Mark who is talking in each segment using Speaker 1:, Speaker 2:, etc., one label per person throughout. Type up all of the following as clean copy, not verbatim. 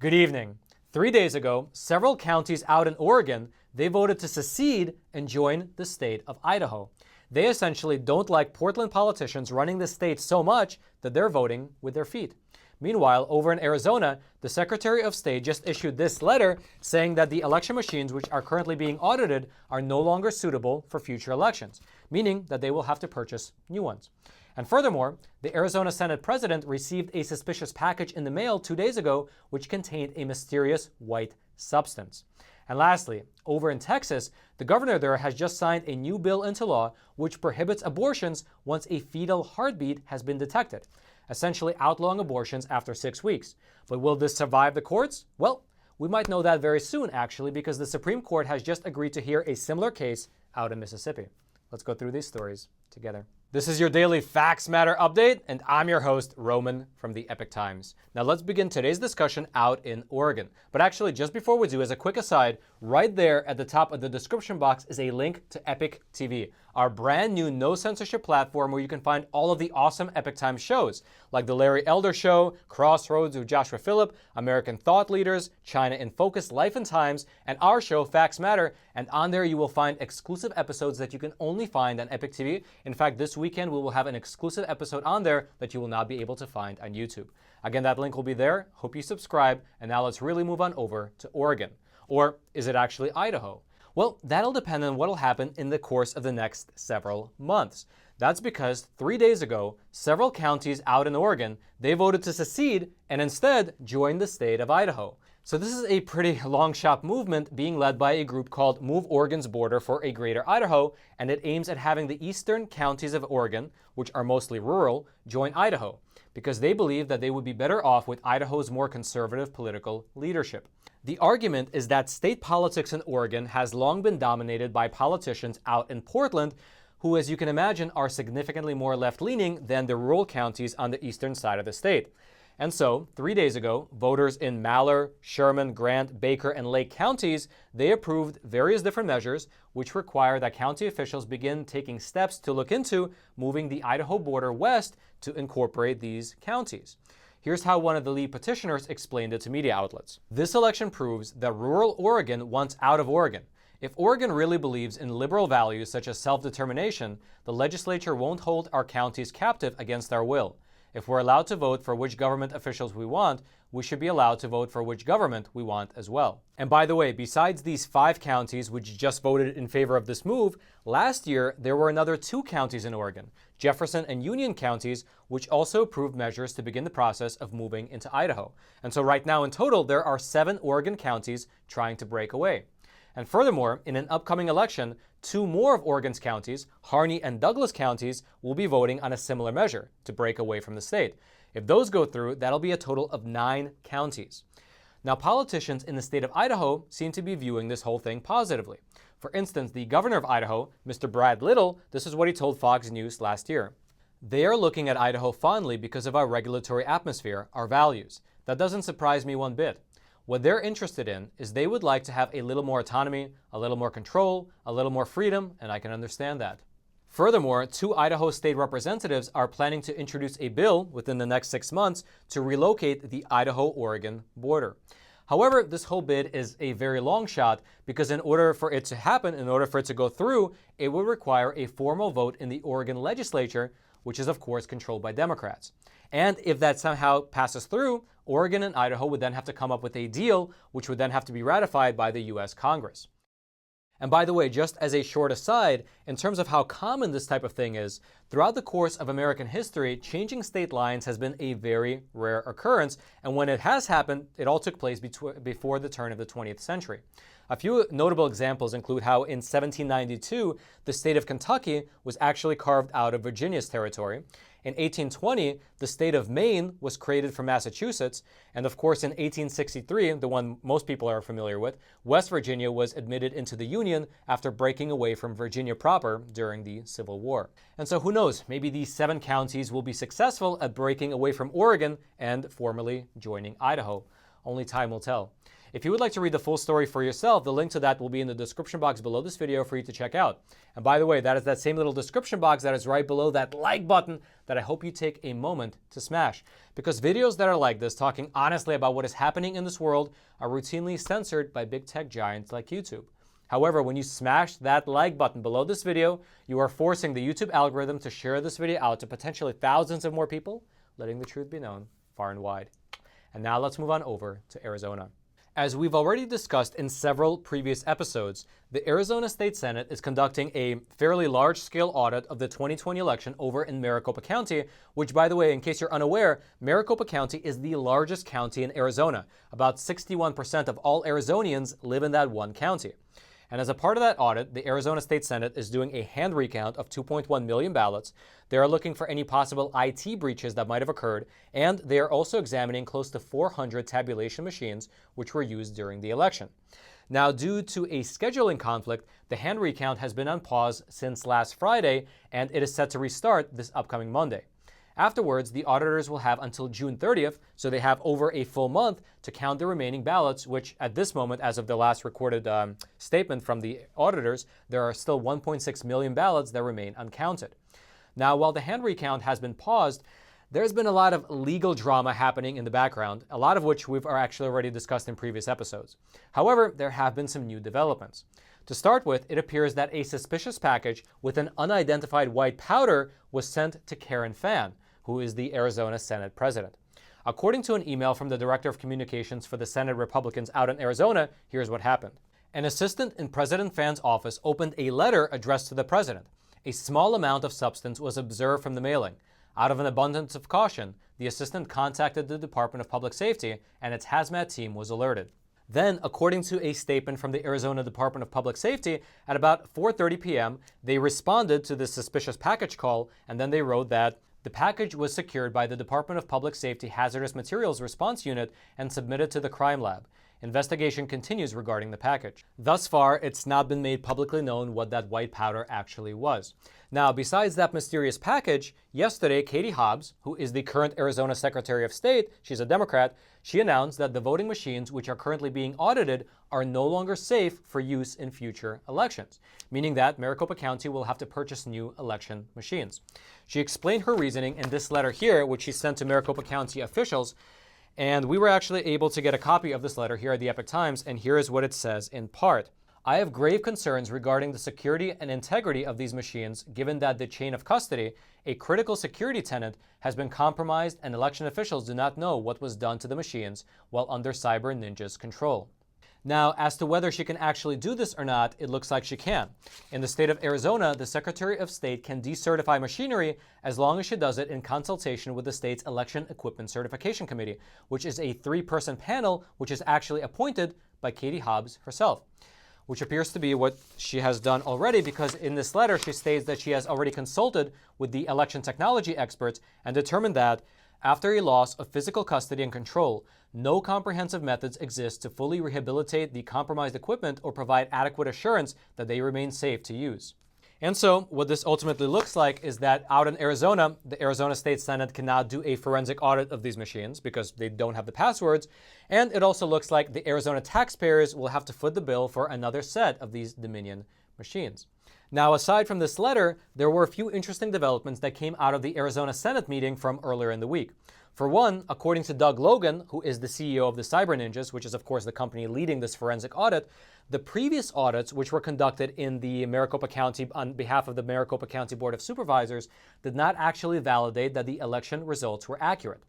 Speaker 1: Good evening. 3 days ago, several counties out in Oregon, they voted to secede and join the state of Idaho. They essentially don't like Portland politicians running the state so much that they're voting with their feet. Meanwhile, over in Arizona, the Secretary of State just issued this letter saying that the election machines which are currently being audited are no longer suitable for future elections, meaning that they will have to purchase new ones. And furthermore, the Arizona Senate president received a suspicious package in the mail 2 days ago, which contained a mysterious white substance. And lastly, over in Texas, the governor there has just signed a new bill into law which prohibits abortions once a fetal heartbeat has been detected, essentially outlawing abortions after 6 weeks. But will this survive the courts? Well, we might know that very soon, actually, because the Supreme Court has just agreed to hear a similar case out in Mississippi. Let's go through these stories together. This is your daily Facts Matter update, and I'm your host, Roman from the Epoch Times. Now let's begin today's discussion out in Oregon. But actually, just before we do, as a quick aside, right there at the top of the description box is a link to Epoch TV, our brand new no censorship platform where you can find all of the awesome Epoch Times shows, like The Larry Elder Show, Crossroads with Joshua Phillip, American Thought Leaders, China in Focus, Life and Times, and our show, Facts Matter. And on there you will find exclusive episodes that you can only find on Epoch TV. In fact, this weekend we will have an exclusive episode on there that you will not be able to find on YouTube. Again, that link will be there. Hope you subscribe. And now let's really move on over to Oregon. Or is it actually Idaho? Well, that'll depend on what will happen in the course of the next several months. That's because 3 days ago, several counties out in Oregon, they voted to secede and instead join the state of Idaho. So this is a pretty long shot movement being led by a group called Move Oregon's Border for a Greater Idaho, and it aims at having the eastern counties of Oregon, which are mostly rural, join Idaho, because they believe that they would be better off with Idaho's more conservative political leadership. The argument is that state politics in Oregon has long been dominated by politicians out in Portland, who, as you can imagine, are significantly more left-leaning than the rural counties on the eastern side of the state. And so, 3 days ago, voters in Malheur, Sherman, Grant, Baker, and Lake counties, they approved various different measures which require that county officials begin taking steps to look into moving the Idaho border west to incorporate these counties. Here's how one of the lead petitioners explained it to media outlets. This election proves that rural Oregon wants out of Oregon. If Oregon really believes in liberal values such as self-determination, the legislature won't hold our counties captive against our will. If we're allowed to vote for which government officials we want, we should be allowed to vote for which government we want as well. And by the way, besides these 5 counties which just voted in favor of this move, last year there were another 2 counties in Oregon, Jefferson and Union counties, which also approved measures to begin the process of moving into Idaho. And so right now in total, there are 7 Oregon counties trying to break away. And furthermore, in an upcoming election, 2 more of Oregon's counties, Harney and Douglas counties, will be voting on a similar measure to break away from the state. If those go through, that'll be a total of 9 counties. Now, politicians in the state of Idaho seem to be viewing this whole thing positively. For instance, the governor of Idaho, Mr. Brad Little, this is what he told Fox News last year. They are looking at Idaho fondly because of our regulatory atmosphere, our values. That doesn't surprise me one bit. What they're interested in is they would like to have a little more autonomy, a little more control, a little more freedom, and I can understand that. Furthermore, 2 Idaho state representatives are planning to introduce a bill within the next 6 months to relocate the Idaho-Oregon border. However, this whole bid is a very long shot because in order for it to happen, in order for it to go through, it would require a formal vote in the Oregon legislature, which is of course controlled by Democrats. And if that somehow passes through, Oregon and Idaho would then have to come up with a deal, which would then have to be ratified by the U.S. Congress. And by the way, just as a short aside, in terms of how common this type of thing is, throughout the course of American history, changing state lines has been a very rare occurrence, and when it has happened, it all took place before the turn of the 20th century. A few notable examples include how in 1792, the state of Kentucky was actually carved out of Virginia's territory. In 1820, the state of Maine was created from Massachusetts. And of course, in 1863, the one most people are familiar with, West Virginia was admitted into the Union after breaking away from Virginia proper during the Civil War. And so who knows, maybe these 7 counties will be successful at breaking away from Oregon and formally joining Idaho. only time will tell. If you would like to read the full story for yourself, the link to that will be in the description box below this video for you to check out. And by the way, that is that same little description box that is right below that like button that I hope you take a moment to smash. Because videos that are like this, talking honestly about what is happening in this world, are routinely censored by big tech giants like YouTube. However, when you smash that like button below this video, you are forcing the YouTube algorithm to share this video out to potentially thousands of more people, letting the truth be known far and wide. And now let's move on over to Arizona. As we've already discussed in several previous episodes, the Arizona State Senate is conducting a fairly large-scale audit of the 2020 election over in Maricopa County, which, by the way, in case you're unaware, Maricopa County is the largest county in Arizona. About 61% of all Arizonians live in that one county. And as a part of that audit, the Arizona State Senate is doing a hand recount of 2.1 million ballots. They are looking for any possible IT breaches that might have occurred, and they are also examining close to 400 tabulation machines which were used during the election. Now, due to a scheduling conflict, the hand recount has been on pause since last Friday, and it is set to restart this upcoming Monday. Afterwards, the auditors will have until June 30th, so they have over a full month to count the remaining ballots, which at this moment, as of the last recorded statement from the auditors, there are still 1.6 million ballots that remain uncounted. Now, while the hand recount has been paused, there's been a lot of legal drama happening in the background, a lot of which we've actually already discussed in previous episodes. However, there have been some new developments. To start with, it appears that a suspicious package with an unidentified white powder was sent to Karen Fann, who is the Arizona Senate president. According to an email from the Director of Communications for the Senate Republicans out in Arizona, here's what happened. An assistant in President Fann's office opened a letter addressed to the president. A small amount of substance was observed from the mailing. Out of an abundance of caution, the assistant contacted the Department of Public Safety, and its hazmat team was alerted. Then, according to a statement from the Arizona Department of Public Safety, at about 4:30 p.m., they responded to this suspicious package call, and then they wrote that the package was secured by the Department of Public Safety Hazardous Materials Response Unit and submitted to the crime lab. Investigation continues regarding the package. Thus far, it's not been made publicly known what that white powder actually was. Now, besides that mysterious package, yesterday, Katie Hobbs, who is the current Arizona Secretary of State, she's a Democrat, she announced that the voting machines which are currently being audited are no longer safe for use in future elections, meaning that Maricopa County will have to purchase new election machines. She explained her reasoning in this letter here, which she sent to Maricopa County officials, and we were actually able to get a copy of this letter here at the Epoch Times, and here is what it says in part. I have grave concerns regarding the security and integrity of these machines, given that the chain of custody, a critical security tenet, has been compromised and election officials do not know what was done to the machines while under Cyber Ninja's control. Now, as to whether she can actually do this or not, it looks like she can. In the state of Arizona, the Secretary of State can decertify machinery as long as she does it in consultation with the state's Election Equipment Certification Committee, which is a 3-person panel which is actually appointed by Katie Hobbs herself, which appears to be what she has done already, because in this letter she states that she has already consulted with the election technology experts and determined that after a loss of physical custody and control, no comprehensive methods exist to fully rehabilitate the compromised equipment or provide adequate assurance that they remain safe to use. And so what this ultimately looks like is that out in Arizona, the Arizona State Senate cannot do a forensic audit of these machines because they don't have the passwords. And it also looks like the Arizona taxpayers will have to foot the bill for another set of these Dominion machines. Now, aside from this letter, there were a few interesting developments that came out of the Arizona Senate meeting from earlier in the week. For one, according to Doug Logan, who is the CEO of the Cyber Ninjas, which is of course the company leading this forensic audit, the previous audits which were conducted in the Maricopa County on behalf of the Maricopa County Board of Supervisors did not actually validate that the election results were accurate.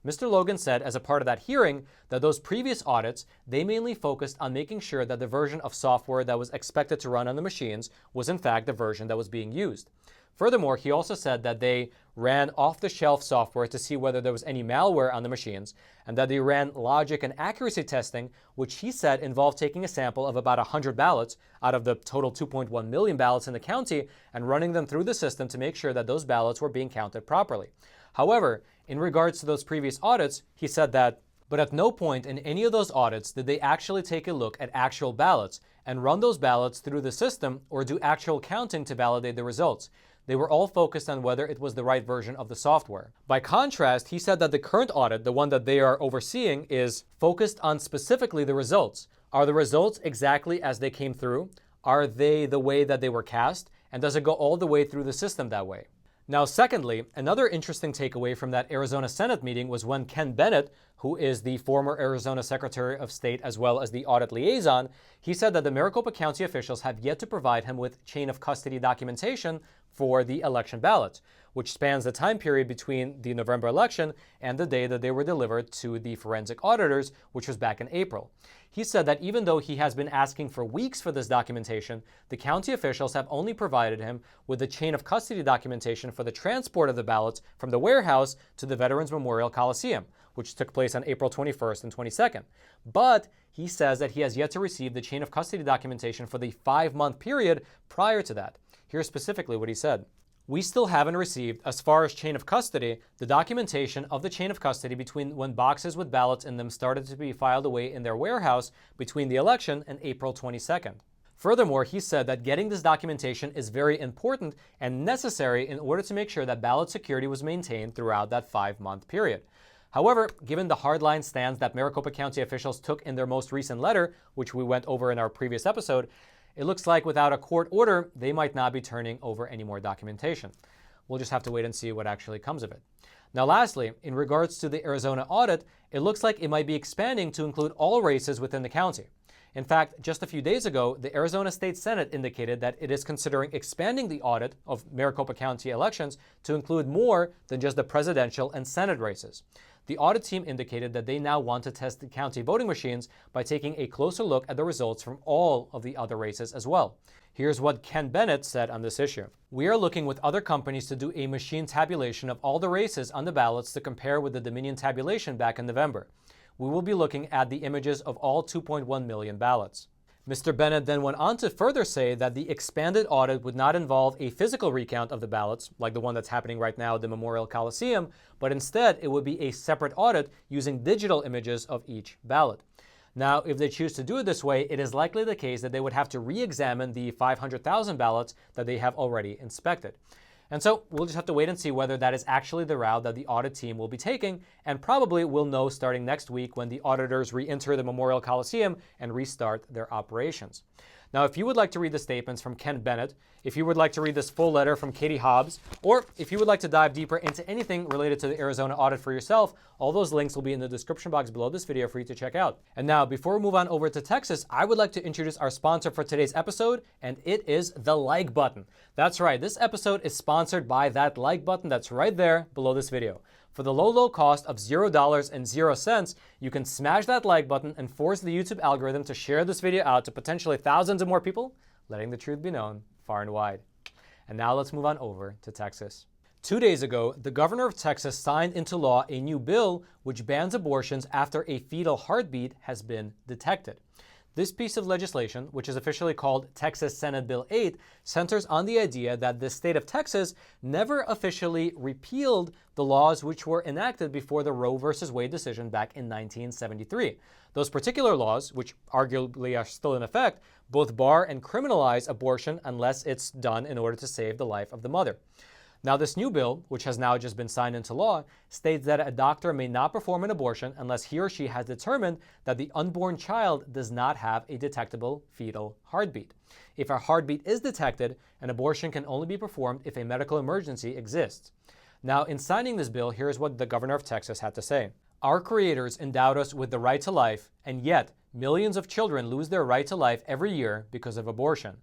Speaker 1: Mr. Logan said as a part of that hearing that those previous audits, they mainly focused on making sure that the version of software that was expected to run on the machines was in fact the version that was being used. Furthermore, he also said that they ran off-the-shelf software to see whether there was any malware on the machines, and that they ran logic and accuracy testing, which he said involved taking a sample of about 100 ballots out of the total 2.1 million ballots in the county and running them through the system to make sure that those ballots were being counted properly. However, in regards to those previous audits, he said that, but at no point in any of those audits did they actually take a look at actual ballots and run those ballots through the system or do actual counting to validate the results. they were all focused on whether it was the right version of the software. By contrast, he said that the current audit, the one that they are overseeing, is focused on specifically the results. Are the results exactly as they came through? Are they the way that they were cast? And does it go all the way through the system that way? Now, secondly, another interesting takeaway from that Arizona Senate meeting was when Ken Bennett, who is the former Arizona Secretary of State as well as the audit liaison, he said that the Maricopa County officials have yet to provide him with chain of custody documentation for the election ballots, which spans the time period between the November election and the day that they were delivered to the forensic auditors, which was back in April. He said that even though he has been asking for weeks for this documentation, the county officials have only provided him with the chain of custody documentation for the transport of the ballots from the warehouse to the Veterans Memorial Coliseum, which took place on April 21st and 22nd. But he says that he has yet to receive the chain of custody documentation for the 5-month period prior to that. Here's specifically what he said. We still haven't received, as far as chain of custody, the documentation of the chain of custody between when boxes with ballots in them started to be filed away in their warehouse between the election and April 22nd. Furthermore, he said that getting this documentation is very important and necessary in order to make sure that ballot security was maintained throughout that 5-month period. However, given the hardline stance that Maricopa County officials took in their most recent letter, which we went over in our previous episode, it looks like without a court order, they might not be turning over any more documentation. We'll just have to wait and see what actually comes of it. Now, lastly, in regards to the Arizona audit, it looks like it might be expanding to include all races within the county. In fact, just a few days ago, the Arizona State Senate indicated that it is considering expanding the audit of Maricopa County elections to include more than just the presidential and Senate races. The audit team indicated that they now want to test the county voting machines by taking a closer look at the results from all of the other races as well. Here's what Ken Bennett said on this issue. We are looking with other companies to do a machine tabulation of all the races on the ballots to compare with the Dominion tabulation back in November. We will be looking at the images of all 2.1 million ballots. Mr. Bennett then went on to further say that the expanded audit would not involve a physical recount of the ballots, like the one that's happening right now at the Memorial Coliseum, but instead it would be a separate audit using digital images of each ballot. Now, if they choose to do it this way, it is likely the case that they would have to re-examine the 500,000 ballots that they have already inspected. And so we'll just have to wait and see whether that is actually the route that the audit team will be taking, and probably we'll know starting next week when the auditors re-enter the Memorial Coliseum and restart their operations. Now, if you would like to read the statements from Ken Bennett, if you would like to read this full letter from Katie Hobbs, or if you would like to dive deeper into anything related to the Arizona audit for yourself, all those links will be in the description box below this video for you to check out. And now, before we move on over to Texas, I would like to introduce our sponsor for today's episode, and it is the like button. That's right, this episode is sponsored by that like button that's right there below this video. For the low cost of $0.00, you can smash that like button and force the YouTube algorithm to share this video out to potentially thousands of more people, letting the truth be known far and wide. And now let's move on over to Texas. 2 days ago, the governor of Texas signed into law a new bill which bans abortions after a fetal heartbeat has been detected. This piece of legislation, which is officially called Texas Senate Bill 8, centers on the idea that the state of Texas never officially repealed the laws which were enacted before the Roe v. Wade decision back in 1973. Those particular laws, which arguably are still in effect, both bar and criminalize abortion unless it's done in order to save the life of the mother. Now, this new bill, which has now just been signed into law, states that a doctor may not perform an abortion unless he or she has determined that the unborn child does not have a detectable fetal heartbeat. If a heartbeat is detected, an abortion can only be performed if a medical emergency exists. Now, in signing this bill, here's what the governor of Texas had to say. Our creators endowed us with the right to life, and yet millions of children lose their right to life every year because of abortion.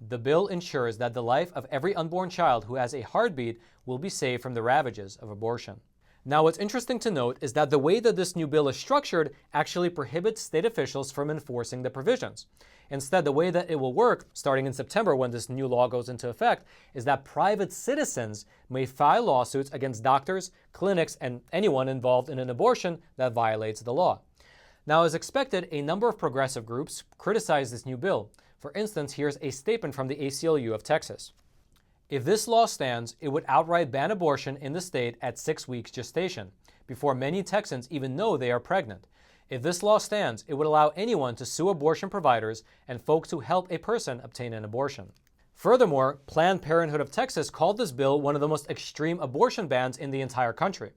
Speaker 1: The bill ensures that the life of every unborn child who has a heartbeat will be saved from the ravages of abortion. Now, what's interesting to note is that the way that this new bill is structured actually prohibits state officials from enforcing the provisions. Instead, the way that it will work, starting in September when this new law goes into effect, is that private citizens may file lawsuits against doctors, clinics, and anyone involved in an abortion that violates the law. Now, as expected, a number of progressive groups criticize this new bill. For instance, here's a statement from the ACLU of Texas. If this law stands, it would outright ban abortion in the state at 6 weeks gestation, before many Texans even know they are pregnant. If this law stands, it would allow anyone to sue abortion providers and folks who help a person obtain an abortion. Furthermore, Planned Parenthood of Texas called this bill one of the most extreme abortion bans in the entire country.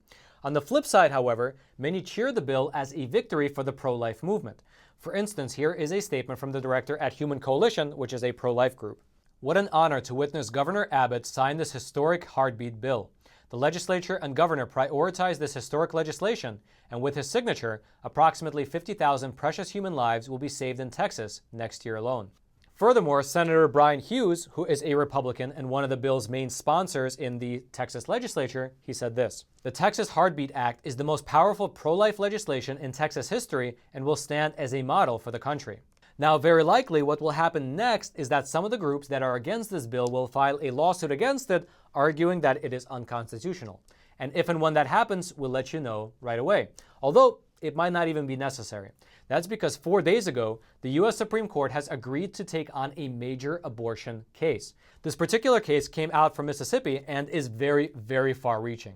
Speaker 1: On the flip side, however, many cheer the bill as a victory for the pro-life movement. For instance, here is a statement from the director at Human Coalition, which is a pro-life group. What an honor to witness Governor Abbott sign this historic heartbeat bill. The legislature and governor prioritized this historic legislation, and with his signature, approximately 50,000 precious human lives will be saved in Texas next year alone. Furthermore, Senator Brian Hughes, who is a Republican and one of the bill's main sponsors in the Texas legislature, he said this: "The Texas Heartbeat Act is the most powerful pro-life legislation in Texas history and will stand as a model for the country." Now, very likely what will happen next is that some of the groups that are against this bill will file a lawsuit against it, arguing that it is unconstitutional. And if and when that happens, we'll let you know right away. Although, it might not even be necessary. That's because 4 days ago, the U.S. Supreme Court has agreed to take on a major abortion case. This particular case came out from Mississippi and is very, very far-reaching.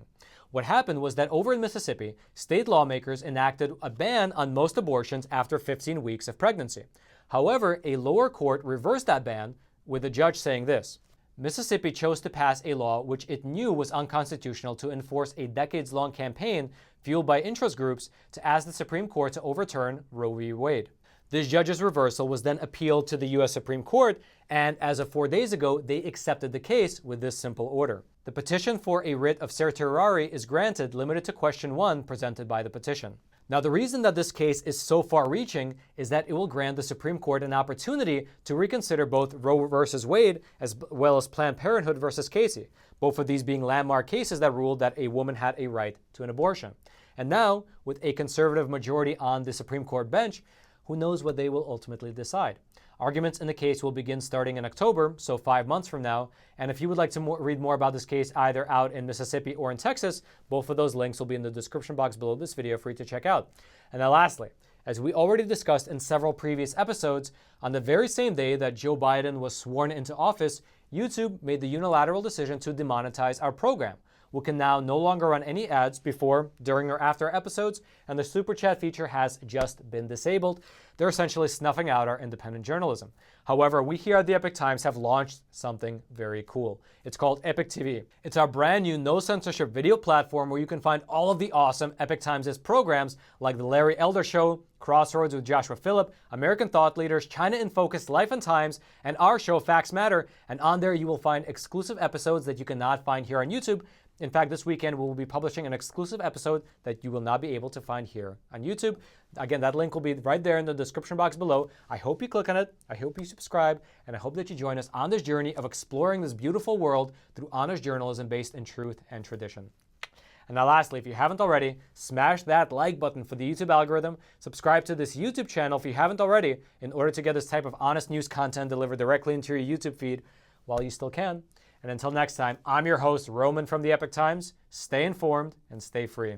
Speaker 1: What happened was that over in Mississippi, state lawmakers enacted a ban on most abortions after 15 weeks of pregnancy. However, a lower court reversed that ban, with the judge saying this: Mississippi chose to pass a law which it knew was unconstitutional to enforce a decades-long campaign fueled by interest groups to ask the Supreme Court to overturn Roe v. Wade. This judge's reversal was then appealed to the U.S. Supreme Court, and as of 4 days ago, they accepted the case with this simple order. The petition for a writ of certiorari is granted, limited to question 1 presented by the petition. Now, the reason that this case is so far-reaching is that it will grant the Supreme Court an opportunity to reconsider both Roe v. Wade as well as Planned Parenthood versus Casey, both of these being landmark cases that ruled that a woman had a right to an abortion. And now, with a conservative majority on the Supreme Court bench, who knows what they will ultimately decide. Arguments in the case will begin starting in October, so 5 months from now. And if you would like to read more about this case either out in Mississippi or in Texas, both of those links will be in the description box below this video for you to check out. And then lastly, as we already discussed in several previous episodes, on the very same day that Joe Biden was sworn into office, YouTube made the unilateral decision to demonetize our program. We can now no longer run any ads before, during, or after episodes, and the Super Chat feature has just been disabled. They're essentially snuffing out our independent journalism. However, we here at the Epoch Times have launched something very cool. It's called Epoch TV. It's our brand new no-censorship video platform where you can find all of the awesome Epoch Times' programs like The Larry Elder Show, Crossroads with Joshua Phillip, American Thought Leaders, China in Focus, Life and Times, and our show Facts Matter. And on there you will find exclusive episodes that you cannot find here on YouTube. In fact, this weekend we will be publishing an exclusive episode that you will not be able to find here on YouTube. Again, that link will be right there in the description box below. I hope you click on it, I hope you subscribe, and I hope that you join us on this journey of exploring this beautiful world through honest journalism based in truth and tradition. And now lastly, if you haven't already, smash that like button for the YouTube algorithm, subscribe to this YouTube channel if you haven't already, in order to get this type of honest news content delivered directly into your YouTube feed while you still can. And until next time, I'm your host, Roman from the Epoch Times. Stay informed and stay free.